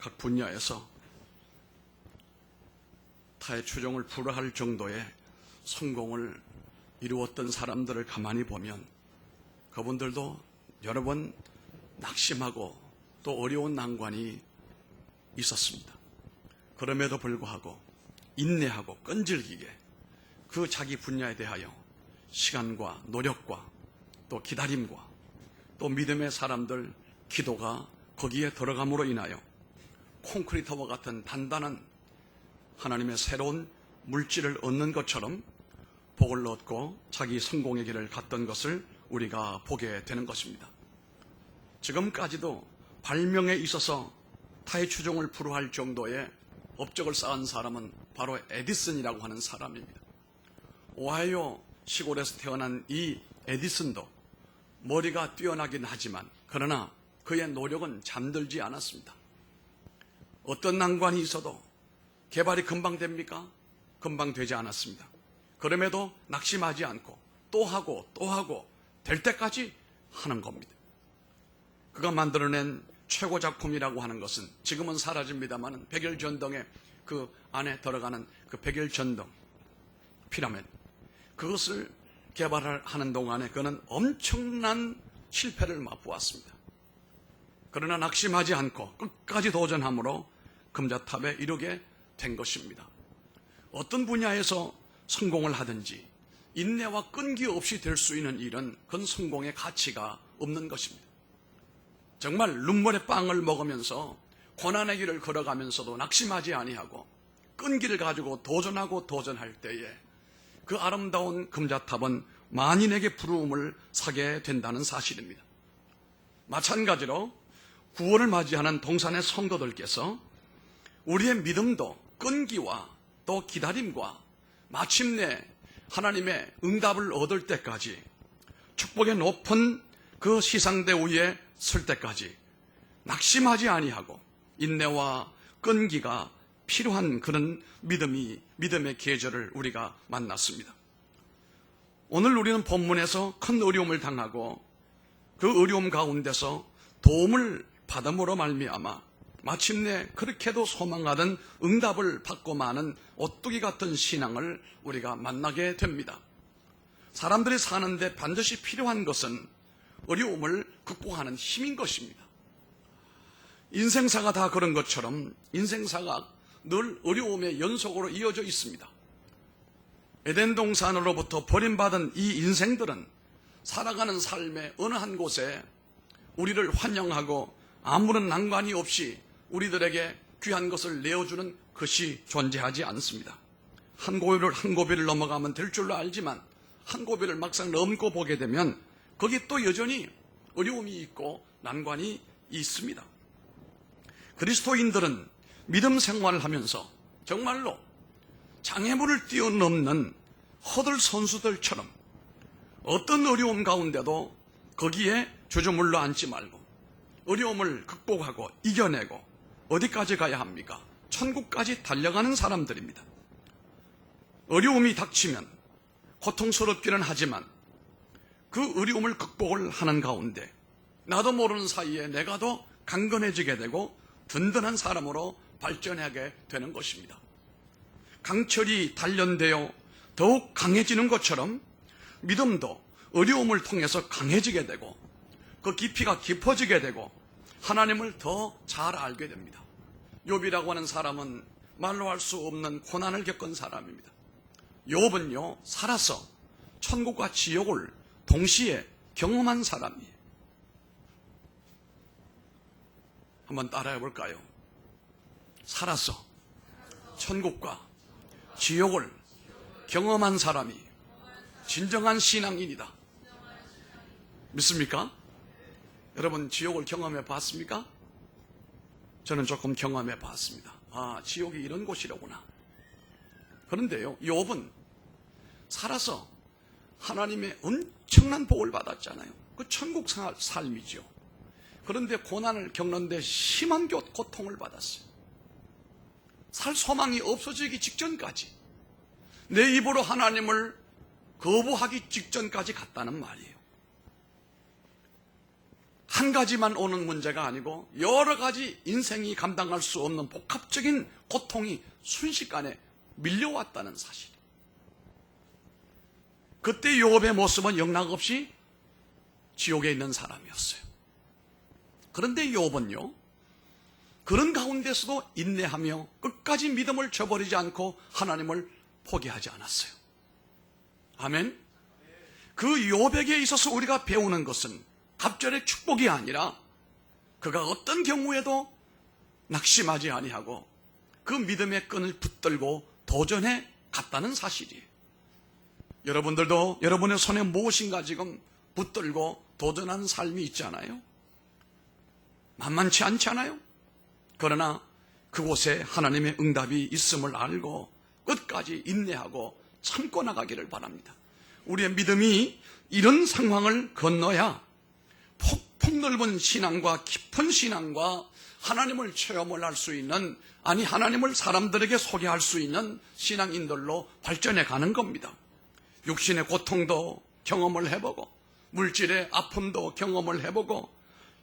각 분야에서 타의 추종을 불허할 정도의 성공을 이루었던 사람들을 가만히 보면 그분들도 여러 번 낙심하고 또 어려운 난관이 있었습니다. 그럼에도 불구하고 인내하고 끈질기게 그 자기 분야에 대하여 시간과 노력과 또 기다림과 또 믿음의 사람들 기도가 거기에 들어감으로 인하여 콘크리트와 같은 단단한 하나님의 새로운 물질을 얻는 것처럼 복을 얻고 자기 성공의 길을 갔던 것을 우리가 보게 되는 것입니다. 지금까지도 발명에 있어서 타의 추종을 불허할 정도의 업적을 쌓은 사람은 바로 에디슨이라고 하는 사람입니다. 오하이오 시골에서 태어난 이 에디슨도 머리가 뛰어나긴 하지만 그러나 그의 노력은 잠들지 않았습니다. 어떤 난관이 있어도 개발이 금방 됩니까? 금방 되지 않았습니다. 그럼에도 낙심하지 않고 또 하고 될 때까지 하는 겁니다. 그가 만들어낸 최고 작품이라고 하는 것은 지금은 사라집니다만 백열전등의 그 안에 들어가는 그 백열전등 피라미드, 그것을 개발하는 동안에 그는 엄청난 실패를 맛보았습니다. 그러나 낙심하지 않고 끝까지 도전함으로 금자탑에 이르게 된 것입니다. 어떤 분야에서 성공을 하든지 인내와 끈기 없이 될 수 있는 일은 그건 성공의 가치가 없는 것입니다. 정말 눈물의 빵을 먹으면서 고난의 길을 걸어가면서도 낙심하지 아니하고 끈기를 가지고 도전할 때에 그 아름다운 금자탑은 만인에게 부러움을 사게 된다는 사실입니다. 마찬가지로 구원을 맞이하는 동산의 성도들께서 우리의 믿음도 끈기와 또 기다림과 마침내 하나님의 응답을 얻을 때까지 축복의 높은 그 시상대 위에 설 때까지 낙심하지 아니하고 인내와 끈기가 필요한 그런 믿음의 계절을 우리가 만났습니다. 오늘 우리는 본문에서 큰 어려움을 당하고 그 어려움 가운데서 도움을 받음으로 말미암아 마침내 그렇게도 소망하던 응답을 받고 마는 오뚜기 같은 신앙을 우리가 만나게 됩니다. 사람들이 사는데 반드시 필요한 것은 어려움을 극복하는 힘인 것입니다. 인생사가 다 그런 것처럼 인생사가 늘 어려움의 연속으로 이어져 있습니다. 에덴 동산으로부터 버림받은 이 인생들은 살아가는 삶의 어느 한 곳에 우리를 환영하고 아무런 난관이 없이 우리들에게 귀한 것을 내어주는 것이 존재하지 않습니다. 한 고비를 넘어가면 될 줄로 알지만 한 고비를 막상 넘고 보게 되면 거기 또 여전히 어려움이 있고 난관이 있습니다. 그리스도인들은 믿음 생활을 하면서 정말로 장애물을 뛰어넘는 허들 선수들처럼 어떤 어려움 가운데도 거기에 주저물러 앉지 말고 어려움을 극복하고 이겨내고 어디까지 가야 합니까? 천국까지 달려가는 사람들입니다. 어려움이 닥치면 고통스럽기는 하지만 그 어려움을 극복을 하는 가운데 나도 모르는 사이에 내가 더 강건해지게 되고 든든한 사람으로 발전하게 되는 것입니다. 강철이 단련되어 더욱 강해지는 것처럼 믿음도 어려움을 통해서 강해지게 되고 그 깊이가 깊어지게 되고 하나님을 더 잘 알게 됩니다. 욥이라고 하는 사람은 말로 할 수 없는 고난을 겪은 사람입니다. 욥은요, 살아서 천국과 지옥을 동시에 경험한 사람이에요. 한번 따라해 볼까요? 살아서 천국과 지옥을 경험한 사람이 진정한 신앙인이다. 믿습니까? 여러분 지옥을 경험해 봤습니까? 저는 조금 경험해 봤습니다. 아, 지옥이 이런 곳이로구나. 그런데요, 욥은 살아서 하나님의 엄청난 복을 받았잖아요. 그 천국 삶이죠. 그런데 고난을 겪는데 심한 고통을 받았어요. 살 소망이 없어지기 직전까지, 내 입으로 하나님을 거부하기 직전까지 갔다는 말이에요. 한 가지만 오는 문제가 아니고 여러 가지 인생이 감당할 수 없는 복합적인 고통이 순식간에 밀려왔다는 사실. 그때 욥의 모습은 영락없이 지옥에 있는 사람이었어요. 그런데 욥은요, 그런 가운데서도 인내하며 끝까지 믿음을 저버리지 않고 하나님을 포기하지 않았어요. 아멘. 그 욥에게 있어서 우리가 배우는 것은 갑절의 축복이 아니라 그가 어떤 경우에도 낙심하지 아니하고 그 믿음의 끈을 붙들고 도전해 갔다는 사실이에요. 여러분들도 여러분의 손에 무엇인가 지금 붙들고 도전하는 삶이 있잖아요. 만만치 않잖아요. 그러나 그곳에 하나님의 응답이 있음을 알고 끝까지 인내하고 참고 나가기를 바랍니다. 우리의 믿음이 이런 상황을 건너야 폭넓은 신앙과 깊은 신앙과 하나님을 체험을 할 수 있는, 아니 하나님을 사람들에게 소개할 수 있는 신앙인들로 발전해 가는 겁니다. 육신의 고통도 경험을 해보고 물질의 아픔도 경험을 해보고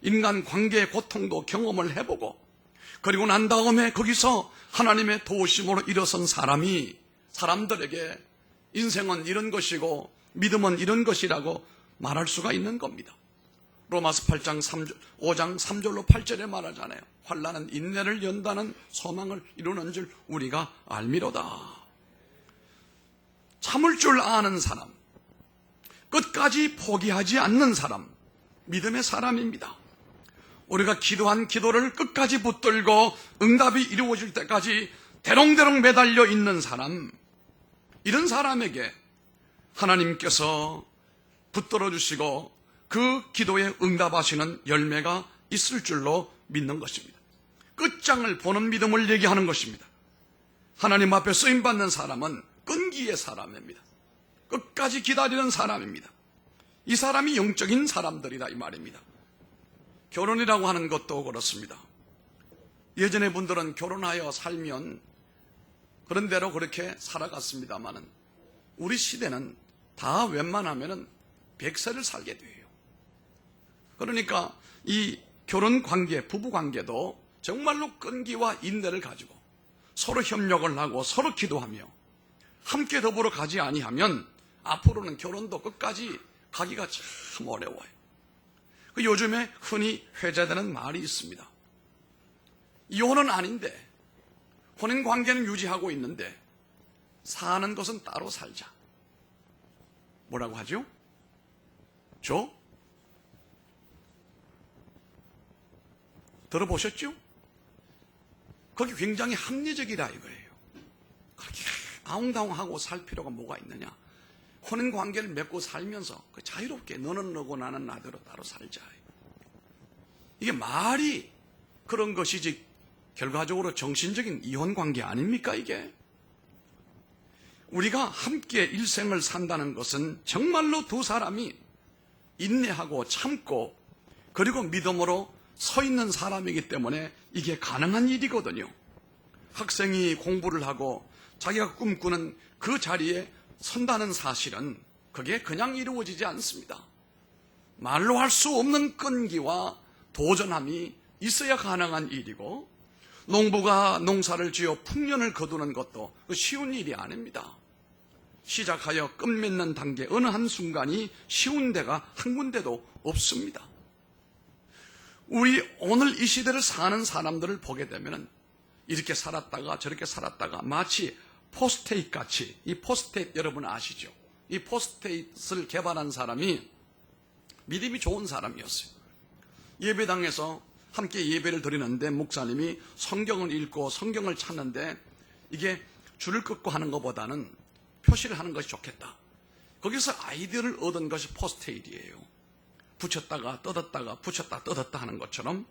인간 관계의 고통도 경험을 해보고 그리고 난 다음에 거기서 하나님의 도우심으로 일어선 사람이 사람들에게 인생은 이런 것이고 믿음은 이런 것이라고 말할 수가 있는 겁니다. 로마서 5장 3절로 8절에 말하잖아요. 환난은 인내를 연다는 소망을 이루는 줄 우리가 알미로다. 참을 줄 아는 사람, 끝까지 포기하지 않는 사람, 믿음의 사람입니다. 우리가 기도한 기도를 끝까지 붙들고 응답이 이루어질 때까지 대롱대롱 매달려 있는 사람, 이런 사람에게 하나님께서 붙들어 주시고 그 기도에 응답하시는 열매가 있을 줄로 믿는 것입니다. 끝장을 보는 믿음을 얘기하는 것입니다. 하나님 앞에 쓰임받는 사람은 끈기의 사람입니다. 끝까지 기다리는 사람입니다. 이 사람이 영적인 사람들이다 이 말입니다. 결혼이라고 하는 것도 그렇습니다. 예전에 분들은 결혼하여 살면 그런 대로 그렇게 살아갔습니다만은 우리 시대는 다 웬만하면은 100세를 살게 돼요. 그러니까 이 결혼 관계, 부부 관계도 정말로 끈기와 인내를 가지고 서로 협력을 하고 서로 기도하며 함께 더불어 가지 아니하면 앞으로는 결혼도 끝까지 가기가 참 어려워요. 요즘에 흔히 회자되는 말이 있습니다. 이혼은 아닌데 혼인 관계는 유지하고 있는데 사는 것은 따로 살자. 뭐라고 하죠? 들어보셨죠? 거기 굉장히 합리적이라 이거예요. 그렇게 아웅다웅하고 살 필요가 뭐가 있느냐. 혼인 관계를 맺고 살면서 자유롭게 너는 너고 나는 나대로 따로 살자. 이게 말이 그런 것이지 결과적으로 정신적인 이혼 관계 아닙니까 이게? 우리가 함께 일생을 산다는 것은 정말로 두 사람이 인내하고 참고 그리고 믿음으로 서 있는 사람이기 때문에 이게 가능한 일이거든요. 학생이 공부를 하고 자기가 꿈꾸는 그 자리에 선다는 사실은 그게 그냥 이루어지지 않습니다. 말로 할 수 없는 끈기와 도전함이 있어야 가능한 일이고 농부가 농사를 지어 풍년을 거두는 것도 쉬운 일이 아닙니다. 시작하여 끝맺는 단계 어느 한순간이 쉬운 데가 한 군데도 없습니다. 우리 오늘 이 시대를 사는 사람들을 보게 되면 이렇게 살았다가 저렇게 살았다가 마치 포스트잇 같이, 이 포스트잇 여러분 아시죠? 이 포스트잇을 개발한 사람이 믿음이 좋은 사람이었어요. 예배당에서 함께 예배를 드리는데 목사님이 성경을 읽고 성경을 찾는데 이게 줄을 긋고 하는 것보다는 표시를 하는 것이 좋겠다. 거기서 아이디어를 얻은 것이 포스트잇이에요. 붙였다가 뜯었다가 붙였다 뜯었다 하는 것처럼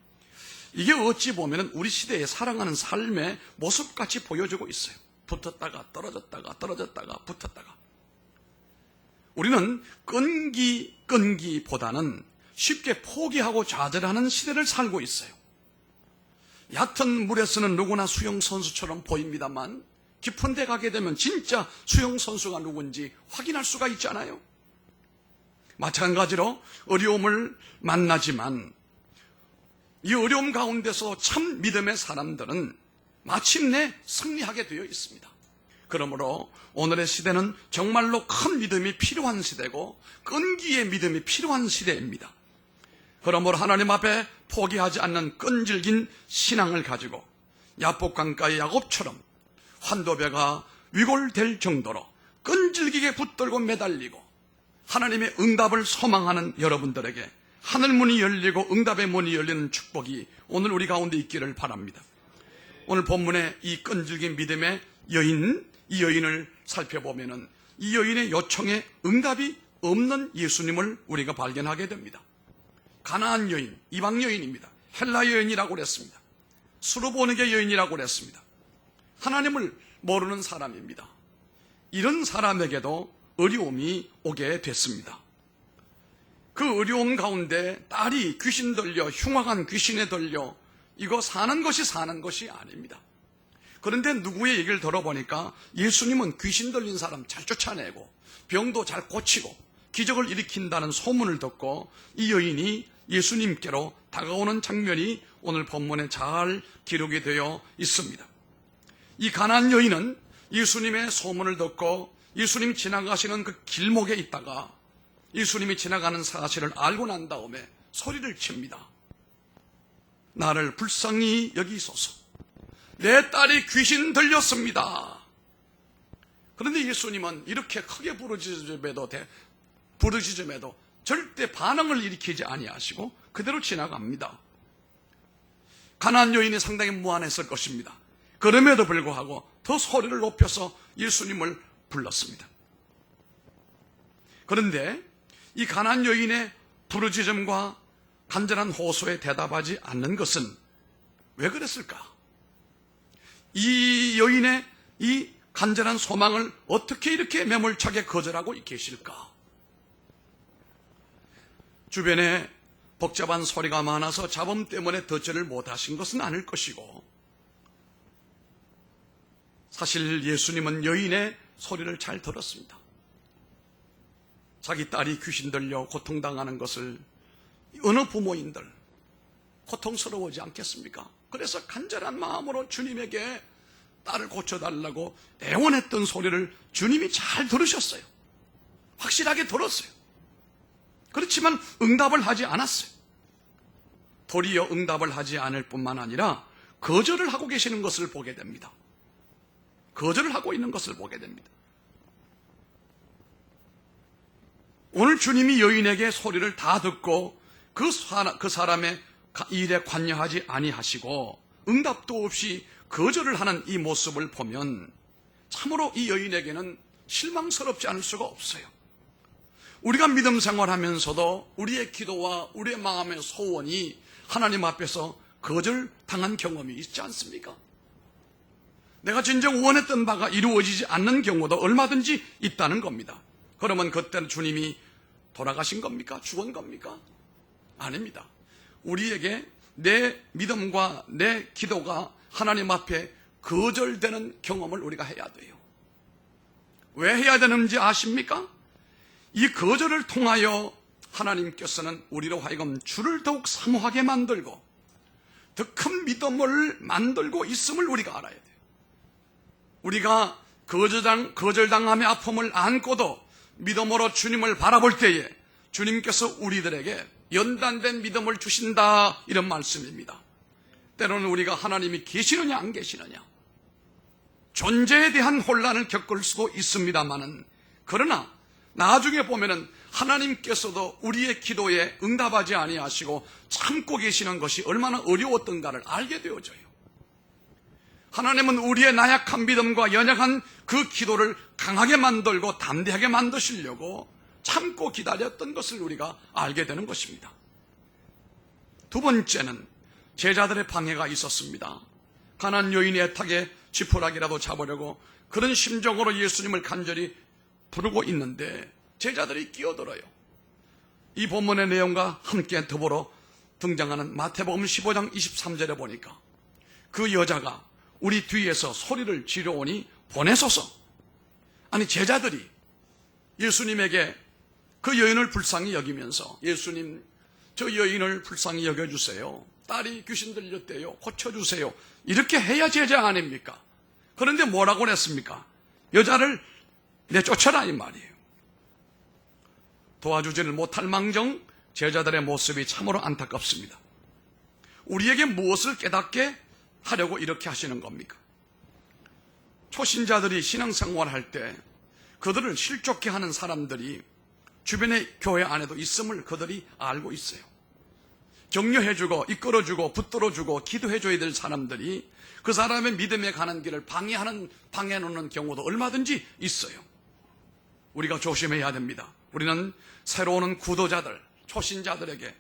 이게 어찌 보면 우리 시대에 살아가는 삶의 모습같이 보여주고 있어요. 붙었다가 떨어졌다가 떨어졌다가 붙었다가. 우리는 끈기보다는 쉽게 포기하고 좌절하는 시대를 살고 있어요. 얕은 물에서는 누구나 수영선수처럼 보입니다만 깊은 데 가게 되면 진짜 수영선수가 누군지 확인할 수가 있잖아요. 마찬가지로 어려움을 만나지만 이 어려움 가운데서 참 믿음의 사람들은 마침내 승리하게 되어 있습니다. 그러므로 오늘의 시대는 정말로 큰 믿음이 필요한 시대고 끈기의 믿음이 필요한 시대입니다. 그러므로 하나님 앞에 포기하지 않는 끈질긴 신앙을 가지고 야복강가의 야곱처럼 환도배가 위골될 정도로 끈질기게 붙들고 매달리고 하나님의 응답을 소망하는 여러분들에게 하늘문이 열리고 응답의 문이 열리는 축복이 오늘 우리 가운데 있기를 바랍니다. 오늘 본문의 이 끈질긴 믿음의 여인, 이 여인을 살펴보면은 이 여인의 요청에 응답이 없는 예수님을 우리가 발견하게 됩니다. 가나안 여인, 이방 여인입니다. 헬라 여인이라고 그랬습니다. 수르보니게 여인이라고 그랬습니다. 하나님을 모르는 사람입니다. 이런 사람에게도 어려움이 오게 됐습니다. 그 어려움 가운데 딸이 귀신 들려 흉악한 귀신에 들려 이거 사는 것이 아닙니다. 그런데 누구의 얘기를 들어보니까 예수님은 귀신 들린 사람 잘 쫓아내고 병도 잘 고치고 기적을 일으킨다는 소문을 듣고 이 여인이 예수님께로 다가오는 장면이 오늘 본문에 잘 기록이 되어 있습니다. 이 가나안 여인은 예수님의 소문을 듣고 예수님이 지나가시는 그 길목에 있다가 예수님이 지나가는 사실을 알고 난 다음에 소리를 칩니다. 나를 불쌍히 여기소서. 내 딸이 귀신 들렸습니다. 그런데 예수님은 이렇게 크게 부르짖음에도 절대 반응을 일으키지 아니하시고 그대로 지나갑니다. 가나안 여인이 상당히 무안했을 것입니다. 그럼에도 불구하고 더 소리를 높여서 예수님을 불렀습니다. 그런데 이 가나안 여인의 부르짖음과 간절한 호소에 대답하지 않는 것은 왜 그랬을까? 이 여인의 이 간절한 소망을 어떻게 이렇게 매몰차게 거절하고 계실까? 주변에 복잡한 소리가 많아서 잡음 때문에 덧절을 못하신 것은 아닐 것이고, 사실 예수님은 여인의 소리를 잘 들었습니다. 자기 딸이 귀신 들려 고통당하는 것을 어느 부모인들 고통스러워하지 않겠습니까? 그래서 간절한 마음으로 주님에게 딸을 고쳐달라고 애원했던 소리를 주님이 잘 들으셨어요. 확실하게 들었어요. 그렇지만 응답을 하지 않았어요. 도리어 응답을 하지 않을 뿐만 아니라 거절을 하고 계시는 것을 보게 됩니다. 거절을 하고 있는 것을 보게 됩니다. 오늘 주님이 여인에게 소리를 다 듣고 그 사람의 일에 관여하지 아니하시고 응답도 없이 거절을 하는 이 모습을 보면 참으로 이 여인에게는 실망스럽지 않을 수가 없어요. 우리가 믿음 생활하면서도 우리의 기도와 우리의 마음의 소원이 하나님 앞에서 거절당한 경험이 있지 않습니까? 내가 진정 원했던 바가 이루어지지 않는 경우도 얼마든지 있다는 겁니다. 그러면 그때는 주님이 돌아가신 겁니까? 죽은 겁니까? 아닙니다. 우리에게 내 믿음과 내 기도가 하나님 앞에 거절되는 경험을 우리가 해야 돼요. 왜 해야 되는지 아십니까? 이 거절을 통하여 하나님께서는 우리로 하여금 주를 더욱 사모하게 만들고 더 큰 믿음을 만들고 있음을 우리가 알아야 돼요. 우리가 거절당함의 아픔을 안고도 믿음으로 주님을 바라볼 때에 주님께서 우리들에게 연단된 믿음을 주신다, 이런 말씀입니다. 때로는 우리가 하나님이 계시느냐 안 계시느냐 존재에 대한 혼란을 겪을 수도 있습니다만은, 그러나 나중에 보면은 하나님께서도 우리의 기도에 응답하지 아니하시고 참고 계시는 것이 얼마나 어려웠던가를 알게 되어져요. 하나님은 우리의 나약한 믿음과 연약한 그 기도를 강하게 만들고 담대하게 만드시려고 참고 기다렸던 것을 우리가 알게 되는 것입니다. 두 번째는 제자들의 방해가 있었습니다. 가나안 여인이 애타게 지푸라기라도 잡으려고 그런 심정으로 예수님을 간절히 부르고 있는데 제자들이 끼어들어요. 이 본문의 내용과 함께 더불어 등장하는 마태복음 15장 23절에 보니까 그 여자가 우리 뒤에서 소리를 지르오니 보내소서. 아니, 제자들이 예수님에게 그 여인을 불쌍히 여기면서, 예수님, 저 여인을 불쌍히 여겨주세요. 딸이 귀신 들렸대요. 고쳐주세요. 이렇게 해야 제자 아닙니까? 그런데 뭐라고 그랬습니까? 여자를 내쫓아라 이 말이에요. 도와주지를 못할 망정 제자들의 모습이 참으로 안타깝습니다. 우리에게 무엇을 깨닫게 하려고 이렇게 하시는 겁니까? 초신자들이 신앙생활할 때 그들을 실족해 하는 사람들이 주변의 교회 안에도 있음을 그들이 알고 있어요. 격려해주고 이끌어주고 붙들어주고 기도해줘야 될 사람들이 그 사람의 믿음에 가는 길을 방해해놓는 경우도 얼마든지 있어요. 우리가 조심해야 됩니다. 우리는 새로 오는 구도자들, 초신자들에게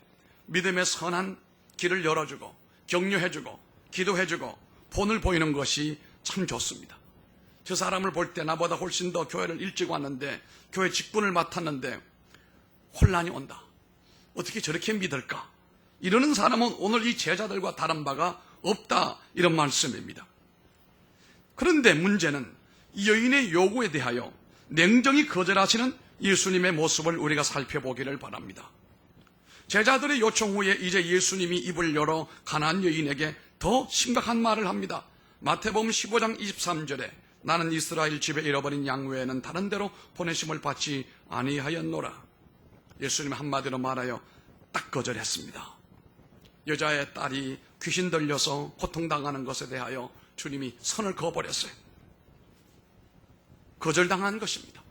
믿음의 선한 길을 열어주고 격려해주고 기도해주고 본을 보이는 것이 참 좋습니다. 저 사람을 볼 때 나보다 훨씬 더 교회를 일찍 왔는데 교회 직분을 맡았는데 혼란이 온다. 어떻게 저렇게 믿을까? 이러는 사람은 오늘 이 제자들과 다른 바가 없다 이런 말씀입니다. 그런데 문제는 이 여인의 요구에 대하여 냉정히 거절하시는 예수님의 모습을 우리가 살펴보기를 바랍니다. 제자들의 요청 후에 이제 예수님이 입을 열어 가나안 여인에게 더 심각한 말을 합니다. 마태복음 15장 23절에 나는 이스라엘 집에 잃어버린 양 외에는 다른 데로 보내심을 받지 아니하였노라. 예수님 한마디로 말하여 딱 거절했습니다. 여자의 딸이 귀신 들려서 고통당하는 것에 대하여 주님이 선을 그어버렸어요. 거절당한 것입니다.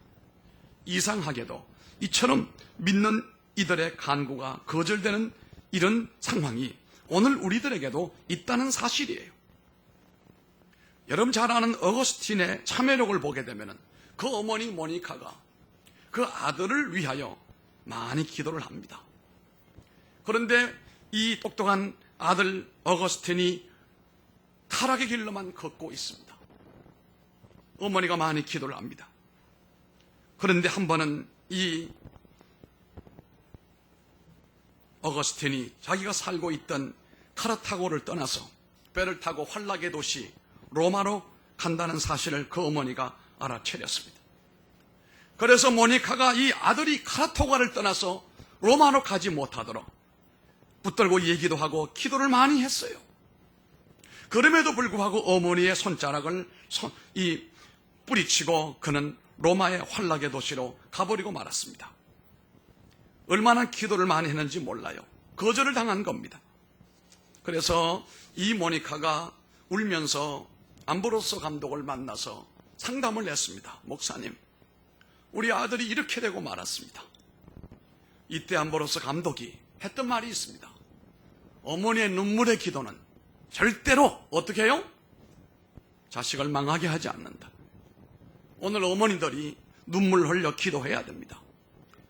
이상하게도 이처럼 믿는 이들의 간구가 거절되는 이런 상황이 오늘 우리들에게도 있다는 사실이에요. 여러분 잘 아는 어거스틴의 참회록을 보게 되면 그 어머니 모니카가 그 아들을 위하여 많이 기도를 합니다. 그런데 이 똑똑한 아들 어거스틴이 타락의 길로만 걷고 있습니다. 어머니가 많이 기도를 합니다. 그런데 한 번은 이 어거스틴이 자기가 살고 있던 카르타고를 떠나서 배를 타고 환락의 도시 로마로 간다는 사실을 그 어머니가 알아차렸습니다. 그래서 모니카가 이 아들이 카르타고를 떠나서 로마로 가지 못하도록 붙들고 얘기도 하고 기도를 많이 했어요. 그럼에도 불구하고 어머니의 손자락을 뿌리치고 그는 로마의 환락의 도시로 가버리고 말았습니다. 얼마나 기도를 많이 했는지 몰라요. 거절을 당한 겁니다. 그래서 이 모니카가 울면서 암브로스 감독을 만나서 상담을 했습니다. 목사님, 우리 아들이 이렇게 되고 말았습니다. 이때 암브로스 감독이 했던 말이 있습니다. 어머니의 눈물의 기도는 절대로 어떻게 해요? 자식을 망하게 하지 않는다. 오늘 어머니들이 눈물 흘려 기도해야 됩니다.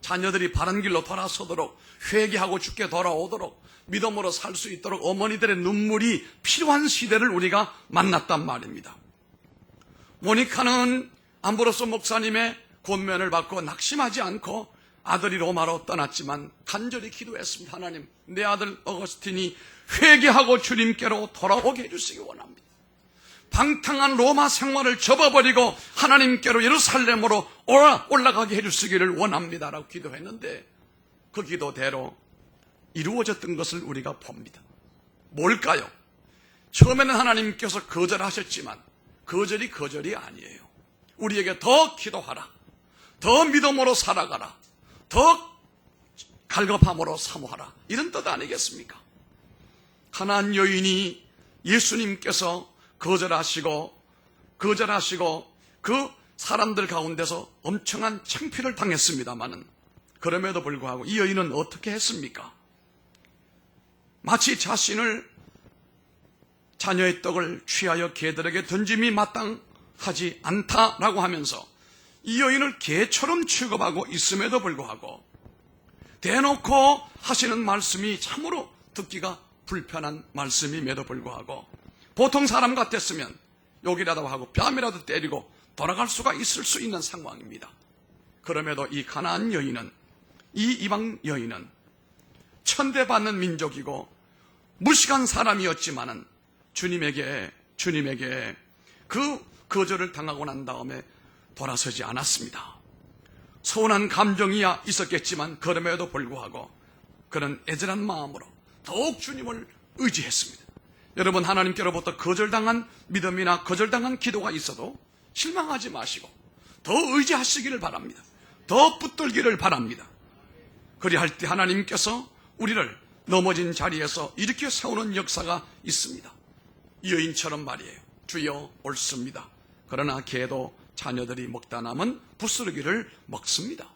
자녀들이 바른 길로 돌아서도록 회개하고 주께 돌아오도록 믿음으로 살 수 있도록 어머니들의 눈물이 필요한 시대를 우리가 만났단 말입니다. 모니카는 암브로스 목사님의 권면을 받고 낙심하지 않고 아들이 로마로 떠났지만 간절히 기도했습니다. 하나님, 내 아들 어거스틴이 회개하고 주님께로 돌아오게 해주시기 원합니다. 방탕한 로마 생활을 접어버리고 하나님께로 예루살렘으로 올라가게 해주시기를 원합니다라고 기도했는데 그 기도대로 이루어졌던 것을 우리가 봅니다. 뭘까요? 처음에는 하나님께서 거절하셨지만 거절이 아니에요. 우리에게 더 기도하라, 더 믿음으로 살아가라, 더 갈급함으로 사모하라, 이런 뜻 아니겠습니까? 가나안 여인이 예수님께서 거절하시고 그 사람들 가운데서 엄청난 창피를 당했습니다마는 그럼에도 불구하고 이 여인은 어떻게 했습니까? 마치 자신을 자녀의 떡을 취하여 개들에게 던짐이 마땅하지 않다라고 하면서 이 여인을 개처럼 취급하고 있음에도 불구하고 대놓고 하시는 말씀이 참으로 듣기가 불편한 말씀임에도 불구하고 보통 사람 같았으면 욕이라도 하고 뺨이라도 때리고 돌아갈 수가 있을 수 있는 상황입니다. 그럼에도 이 가나안 여인은, 이 이방 여인은 천대받는 민족이고 무식한 사람이었지만은 주님에게 그 거절을 당하고 난 다음에 돌아서지 않았습니다. 서운한 감정이야 있었겠지만 그럼에도 불구하고 그는 애절한 마음으로 더욱 주님을 의지했습니다. 여러분, 하나님께로부터 거절당한 믿음이나 거절당한 기도가 있어도 실망하지 마시고 더 의지하시기를 바랍니다. 더 붙들기를 바랍니다. 그리할 때 하나님께서 우리를 넘어진 자리에서 일으켜 세우는 역사가 있습니다. 이 여인처럼 말이에요. 주여, 옳습니다. 그러나 걔도 자녀들이 먹다 남은 부스러기를 먹습니다.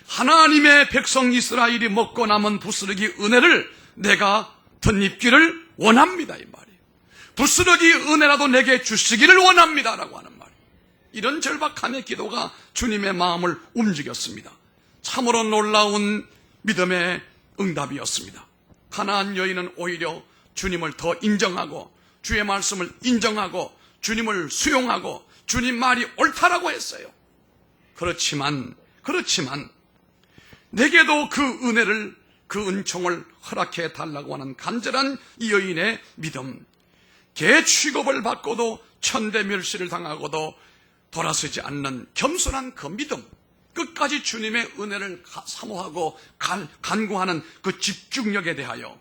하나님의 백성 이스라엘이 먹고 남은 부스러기 은혜를 내가 덧입기를 원합니다, 이 말이에요. 부스러기 은혜라도 내게 주시기를 원합니다라고 하는 말이에요. 이런 절박함의 기도가 주님의 마음을 움직였습니다. 참으로 놀라운 믿음의 응답이었습니다. 가나안 여인은 오히려 주님을 더 인정하고 주의 말씀을 인정하고 주님을 수용하고 주님 말이 옳다라고 했어요. 그렇지만 내게도 그 은혜를, 그 은총을 허락해 달라고 하는 간절한 이 여인의 믿음, 개 취급을 받고도 천대멸시를 당하고도 돌아서지 않는 겸손한 그 믿음, 끝까지 주님의 은혜를 사모하고 간구하는 그 집중력에 대하여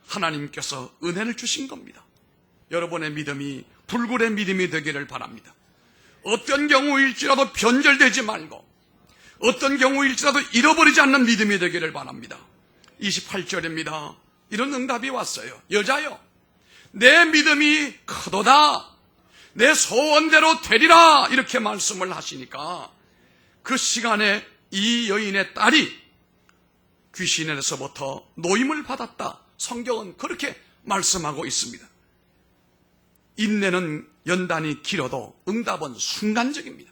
하나님께서 은혜를 주신 겁니다. 여러분의 믿음이 불굴의 믿음이 되기를 바랍니다. 어떤 경우일지라도 변절되지 말고 어떤 경우일지라도 잃어버리지 않는 믿음이 되기를 바랍니다. 28절입니다. 이런 응답이 왔어요. 여자여, 내 믿음이 크도다. 내 소원대로 되리라. 이렇게 말씀을 하시니까 그 시간에 이 여인의 딸이 귀신에서부터 노임을 받았다. 성경은 그렇게 말씀하고 있습니다. 인내는 연단이 길어도 응답은 순간적입니다.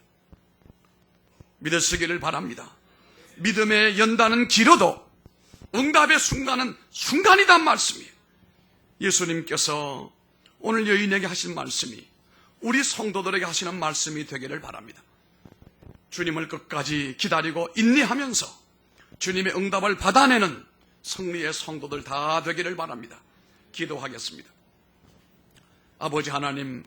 믿으시기를 바랍니다. 믿음의 연단은 길어도 응답의 순간은 순간이란 말씀이에요. 예수님께서 오늘 여인에게 하신 말씀이 우리 성도들에게 하시는 말씀이 되기를 바랍니다. 주님을 끝까지 기다리고 인내하면서 주님의 응답을 받아내는 승리의 성도들 다 되기를 바랍니다. 기도하겠습니다. 아버지 하나님,